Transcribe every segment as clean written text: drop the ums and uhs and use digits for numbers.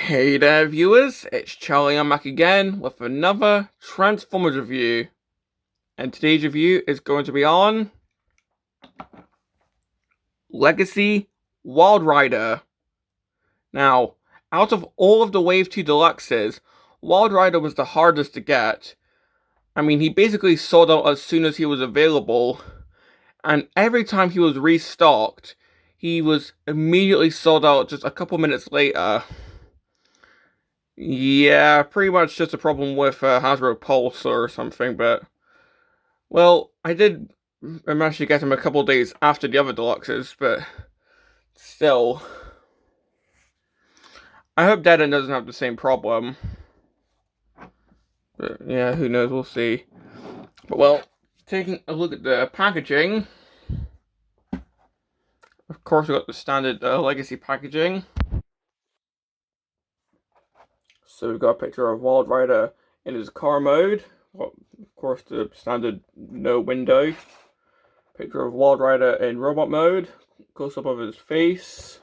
Hey there, viewers, it's Charlie. I'm back again with another Transformers review. And today's review is going to be on Legacy Walrider. Now, out of all of the Wave 2 Deluxes, Walrider was the hardest to get. I mean, he basically sold out as soon as he was available, and every time he was restocked, he was immediately sold out just a couple minutes later. Yeah, pretty much just a problem with Hasbro Pulse or something, but... Well, I did manage to get him a couple days after the other deluxes, but... Still... I hope Deadon doesn't have the same problem. But yeah, who knows, we'll see. But well, taking a look at the packaging... Of course, we got the standard Legacy packaging. So we've got a picture of Walrider in his car mode. Well, of course, the standard no window. Picture of Walrider in robot mode. Close up of his face.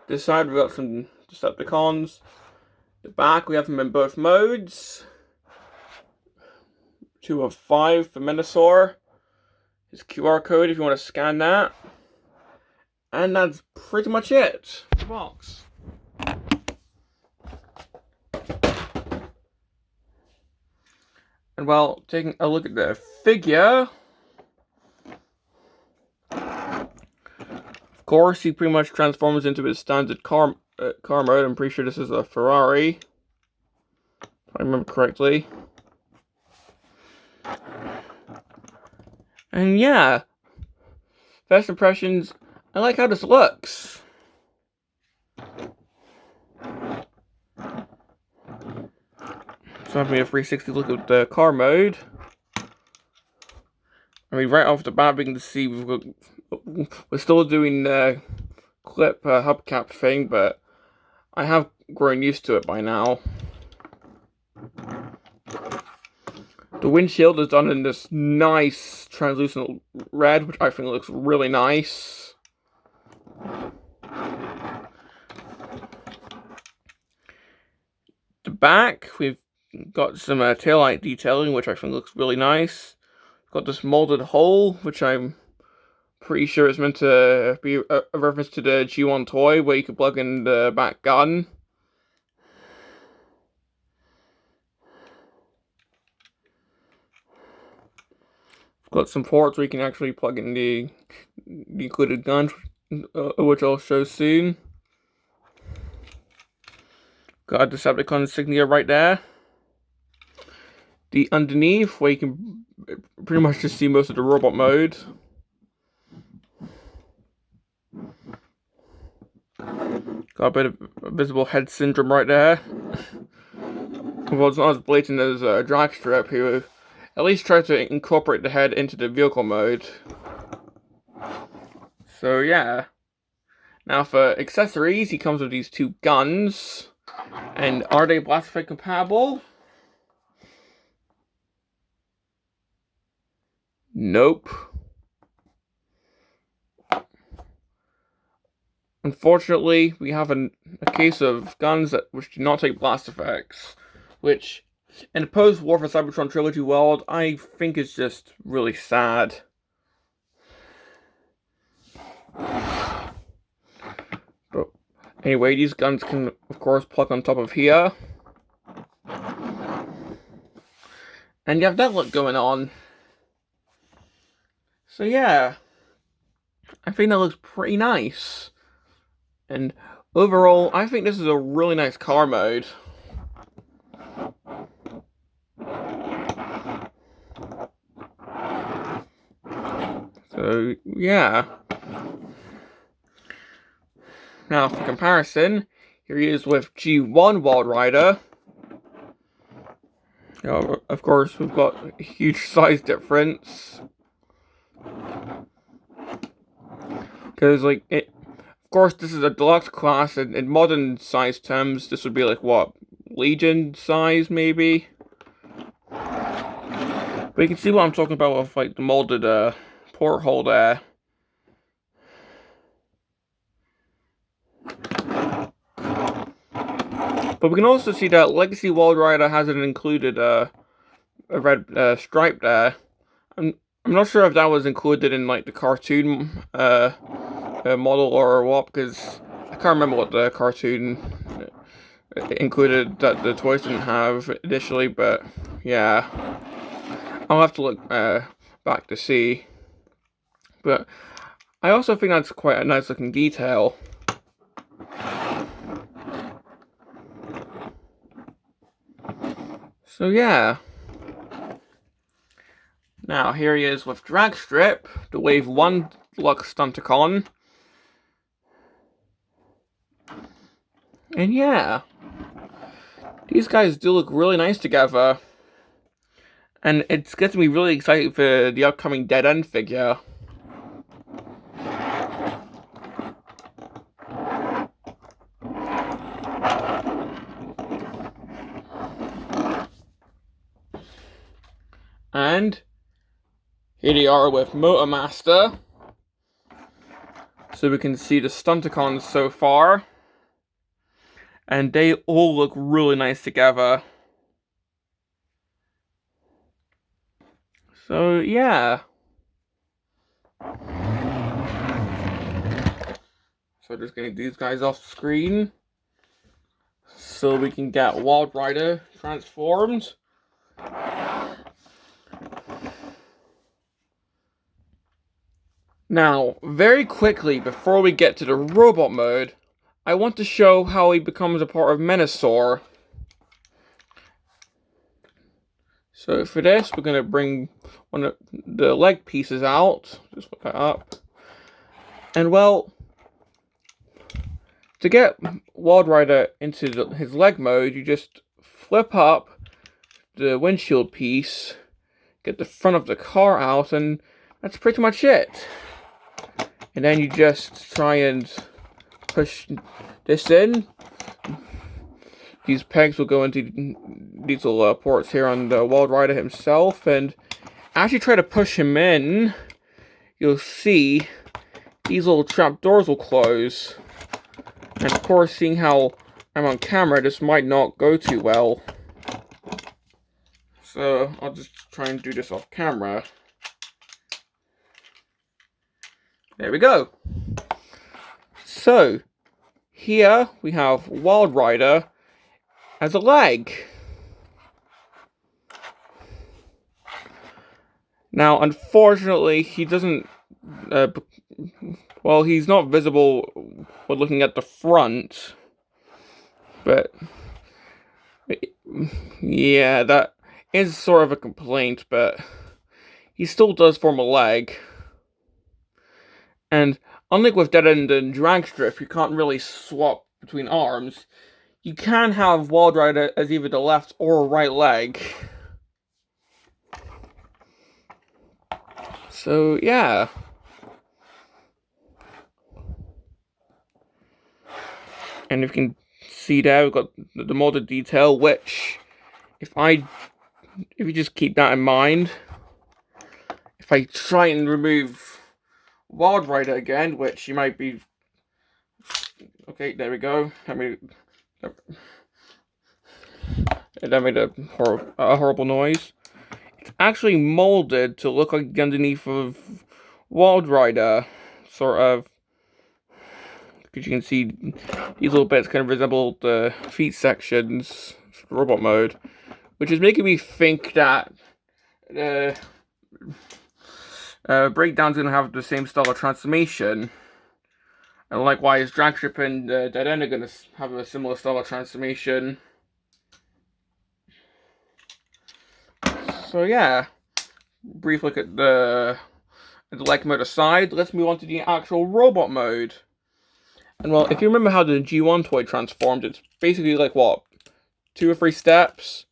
This side we've got some Decepticons. The back we have him in both modes. 2 of 5 for Menasor. His QR code if you want to scan that. And that's pretty much it. The box. And well, taking a look at the figure, of course, he pretty much transforms into his standard car mode. I'm pretty sure this is a Ferrari, if I remember correctly. And yeah, first impressions, I like how this looks. So having a 360 look at the car mode. I mean, right off the bat, we can see we're still doing the clip hubcap thing, but I have grown used to it by now. The windshield is done in this nice translucent red, which I think looks really nice. The back, we've got some taillight detailing, which I think looks really nice. Got this molded hole, which I'm pretty sure is meant to be a reference to the G1 toy, where you can plug in the back gun. Got some ports where you can actually plug in the included gun, which I'll show soon. Got a Decepticon insignia right there. The underneath, where you can pretty much just see most of the robot mode. Got a bit of visible head syndrome right there. Well, it's not as blatant as Dragstrip, who at least tried to incorporate the head into the vehicle mode. So yeah. Now for accessories, he comes with these 2 guns. And are they Blastified compatible? Nope. Unfortunately, we have a case of guns which do not take blast effects, which, in the post-War for Cybertron Trilogy world, I think is just really sad. But anyway, these guns can, of course, plug on top of here. And you have that look going on. So yeah, I think that looks pretty nice. And overall, I think this is a really nice car mode. So yeah. Now for comparison, here he is with G1 Walrider. Of course, we've got a huge size difference. Because, like, of course, this is a deluxe class, and in modern size terms, this would be like, what, Legion size, maybe? But you can see what I'm talking about with, like, the molded porthole there. But we can also see that Legacy Walrider hasn't included a red stripe there. I'm not sure if that was included in like the cartoon model or what, because I can't remember what the cartoon included that the toys didn't have initially. But yeah, I'll have to look back to see. But I also think that's quite a nice looking detail. So yeah. Now here he is with Dragstrip, the Wave 1 Deluxe Stunticon. And yeah, these guys do look really nice together. And it's getting me really excited for the upcoming Dead End figure. And here they are with Motormaster. So we can see the Stunticons so far. And they all look really nice together. So yeah. So just getting these guys off the screen. So we can get Walrider transformed. Now, very quickly, before we get to the robot mode, I want to show how he becomes a part of Menasor. So for this, we're going to bring one of the leg pieces out. Just flip that up. And well, to get Walrider into his leg mode, you just flip up the windshield piece, get the front of the car out, and that's pretty much it. And then you just try and push this in. These pegs will go into these little ports here on the Walrider himself, and as you try to push him in, you'll see these little trap doors will close. And of course, seeing how I'm on camera, this might not go too well. So I'll just try and do this off camera. There we go. So here we have Walrider as a leg. Now, unfortunately, he doesn't. Well, he's not visible when looking at the front. But yeah, that is sort of a complaint. But he still does form a leg. And unlike with Dead End and Dragstrip, you can't really swap between arms. You can have Walrider as either the left or right leg. So, yeah. And if you can see there, we've got the molded detail, which, if you just keep that in mind, if I try and remove Walrider again, which you might be... Okay, there we go. That made a horrible noise. It's actually molded to look like the underneath of Walrider, sort of. Because you can see these little bits kind of resemble the feet sections for robot mode, which is making me think that Breakdown's going to have the same style of transformation. And likewise, Dragstrip and Dead End are going to have a similar style of transformation. So yeah, brief look at the leg mode aside, let's move on to the actual robot mode. And well, if you remember how the G1 toy transformed, it's basically like what, 2 or 3 steps?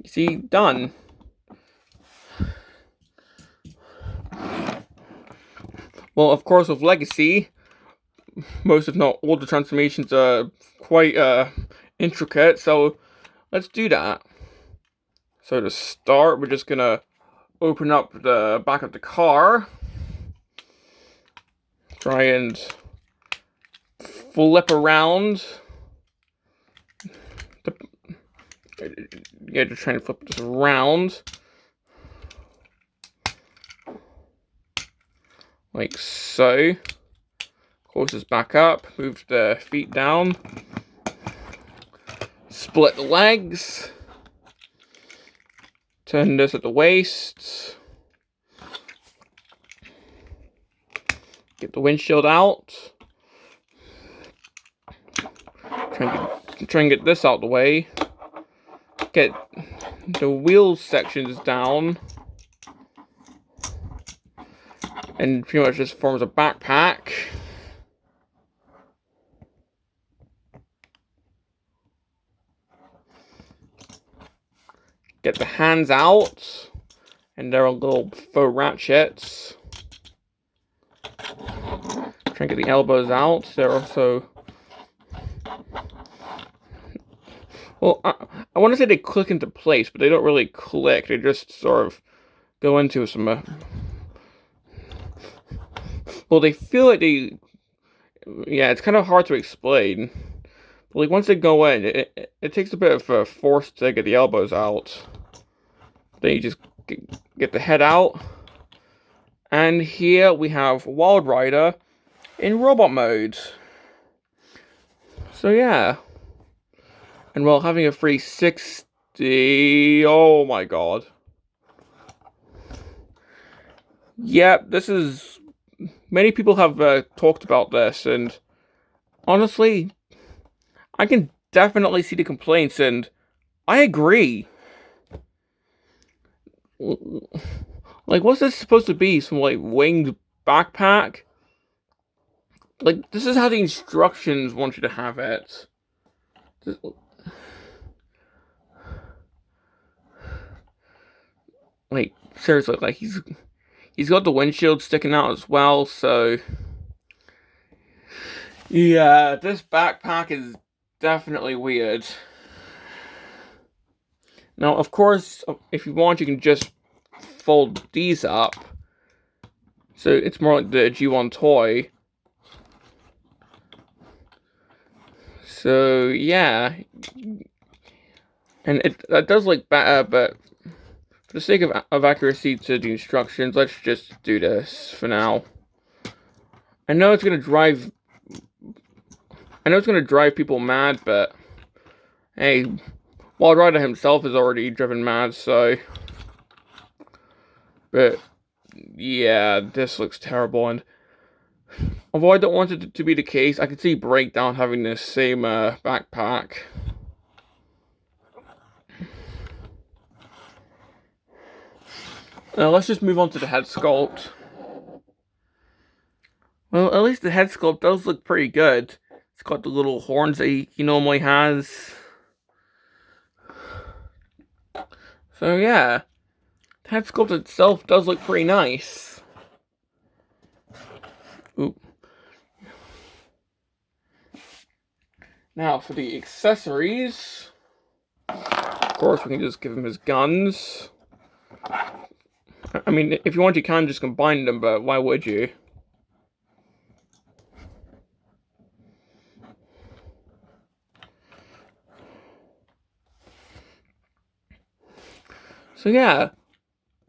You see, done. Well, of course, with Legacy, most if not all the transformations are quite intricate, so let's do that. So to start, we're just gonna open up the back of the car. Try and flip around. Yeah, just trying to flip this around. Like so. Horses back up, move the feet down. Split the legs. Turn this at the waist. Get the windshield out. Try and get this out the way. Get the wheel sections down. And pretty much just forms a backpack. Get the hands out. And there are little faux ratchets. Try and get the elbows out. They're also... Well, I want to say they click into place, but they don't really click. They just sort of go into some... Well, they feel like they... Yeah, it's kind of hard to explain. But like once they go in, it takes a bit of force to get the elbows out. Then you just get the head out. And here we have Wild Rider in robot mode. So yeah. And while having a 360... Oh my god. Yep, this is... Many people have talked about this, and honestly, I can definitely see the complaints, and I agree. Like, what's this supposed to be? Some, like, winged backpack? Like, this is how the instructions want you to have it. Like, seriously, like, he's got the windshield sticking out as well, so... Yeah, this backpack is definitely weird. Now, of course, if you want, you can just fold these up. So it's more like the G1 toy. So, yeah. And that does look better, but for the sake of accuracy to the instructions, let's just do this for now. I know it's gonna drive people mad, but hey, Wild Rider himself is already driven mad, so... But, yeah, this looks terrible, and although I don't want it to be the case, I can see Breakdown having this same backpack. Let's just move on to the head sculpt. Well, at least the head sculpt does look pretty good. It's got the little horns that he normally has. So yeah, the head sculpt itself does look pretty nice. Oop. Now for the accessories, of course we can just give him his guns. I mean, if you want you can just combine them, but why would you? So yeah,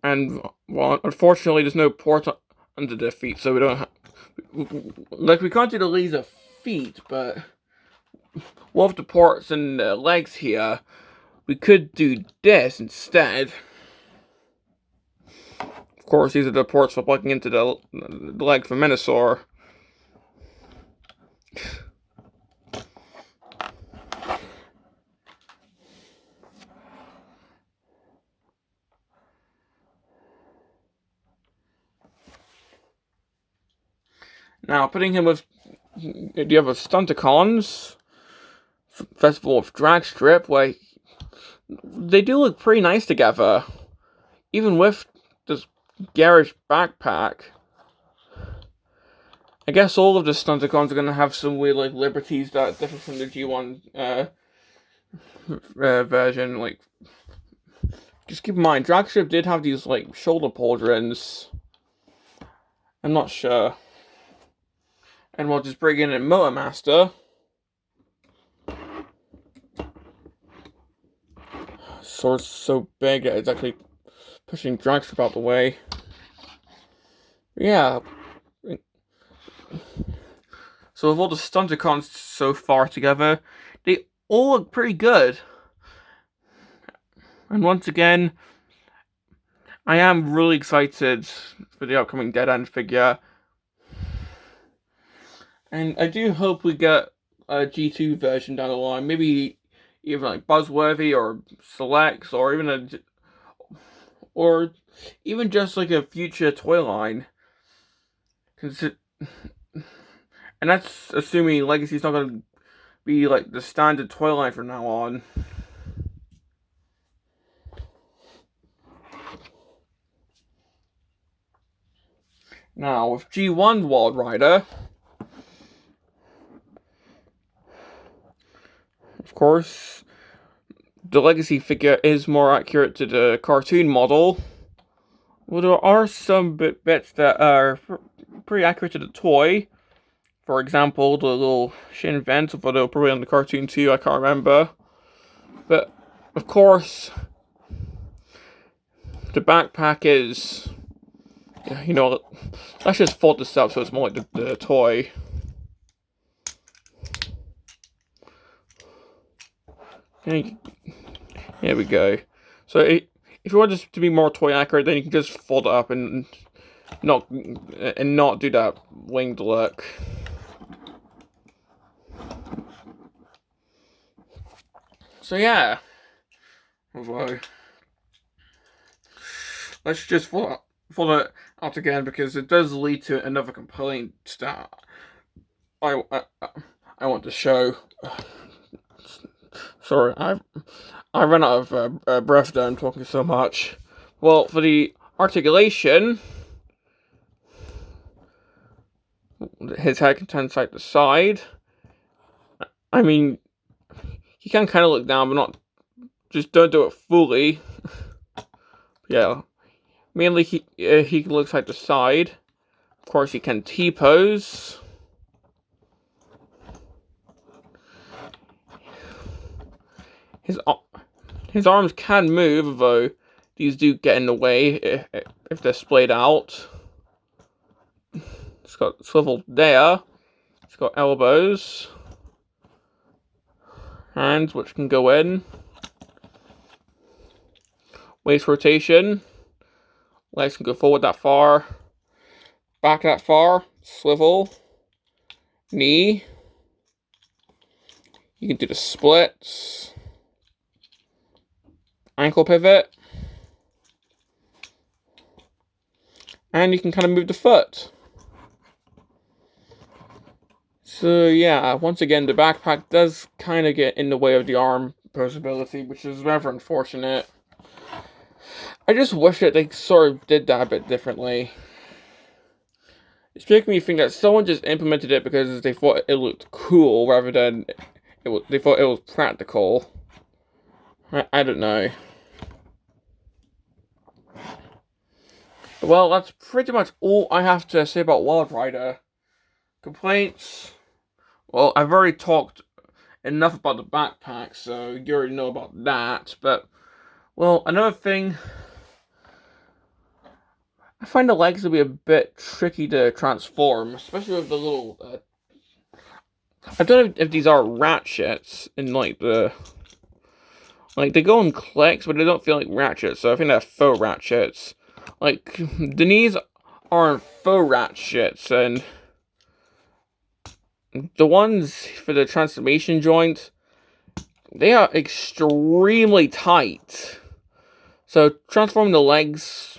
and well, unfortunately there's no port under the feet, so we don't have... Like, we can't do the laser feet, but with the ports and the legs here, we could do this instead. Of course, these are the ports for plugging into the leg for Menasor. Now, putting him with... Do you have a Stunticons? Festival of Dragstrip, where... They do look pretty nice together. Even with this garish backpack. I guess all of the Stunticons are going to have some weird, like, liberties that differ from the G1 version. Like, just keep in mind, Dragstrip did have these, like, shoulder pauldrons. I'm not sure. And we'll just bring in a Motor Master. Sword's so big that it's actually pushing Dragstrip out the way. Yeah. So with all the Stunticons so far together, they all look pretty good. And once again, I am really excited for the upcoming Dead End figure. And I do hope we get a G2 version down the line. Maybe even like Buzzworthy or Selects, or even just like a future toy line. And that's assuming Legacy's not going to be like the standard toy line from now on. Now, with G1 Walrider, of course, the Legacy figure is more accurate to the cartoon model. Well, there are some bits that are pretty accurate to the toy. For example, the little shin vent, although they were probably on the cartoon too, I can't remember. But, of course, the backpack is, you know, let's just fold this up so it's more like the toy. And here we go. So if you want this to be more toy accurate, then you can just fold it up and not do that winged look. So yeah, let's just fold it out again, because it does lead to another complaint that I want to show. Sorry, I ran out of breath there. I'm talking so much. Well, for the articulation, his head can turn side to side. I mean, he can kind of look down, but not. Just don't do it fully. Yeah, mainly he can look side to side. Of course, he can T-pose. His arms can move, though these do get in the way if they're splayed out. It's got swivel there. It's got elbows. Hands, which can go in. Waist rotation. Legs can go forward that far. Back that far. Swivel. Knee. You can do the splits. Ankle pivot. And you can kind of move the foot. So yeah, once again, the backpack does kind of get in the way of the arm posability, which is rather unfortunate. I just wish that they sort of did that a bit differently. It's making me think that someone just implemented it because they thought it looked cool rather than they thought it was practical. I don't know. Well, that's pretty much all I have to say about Walrider. Complaints? Well, I've already talked enough about the backpack, so you already know about that. But, well, another thing, I find the legs to be a bit tricky to transform, especially with the little, I don't know if these are ratchets in, like, they go in clicks, but they don't feel like ratchets, so I think they're faux ratchets. Like, the knees aren't faux ratchets, and the ones for the transformation joint, they are extremely tight. So transforming the legs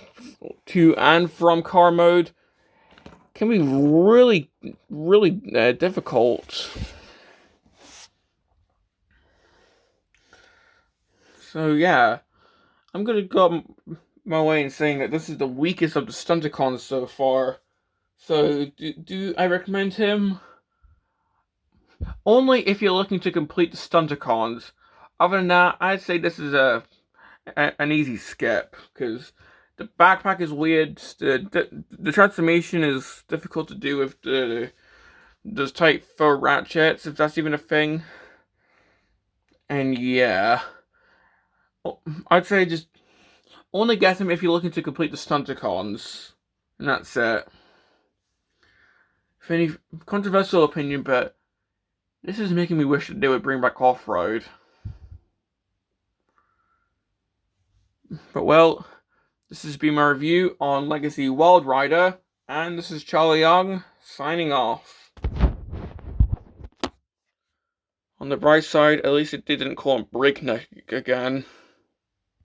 to and from car mode can be really, really difficult. So yeah, I'm gonna go my way in saying that this is the weakest of the Stunticons so far. So do I recommend him? Only if you're looking to complete the Stunticons. Other than that, I'd say this is an easy skip, because the backpack is weird. The transformation is difficult to do with the Those tight fur ratchets, if that's even a thing. And yeah, I'd say just only get him if you're looking to complete the Stunticons. And that's it. If any controversial opinion, but this is making me wish that they would bring back Off-Road. But well, this has been my review on Legacy Wild Rider, and this is Charlie Young, signing off. On the bright side, at least it didn't call him Breakneck again.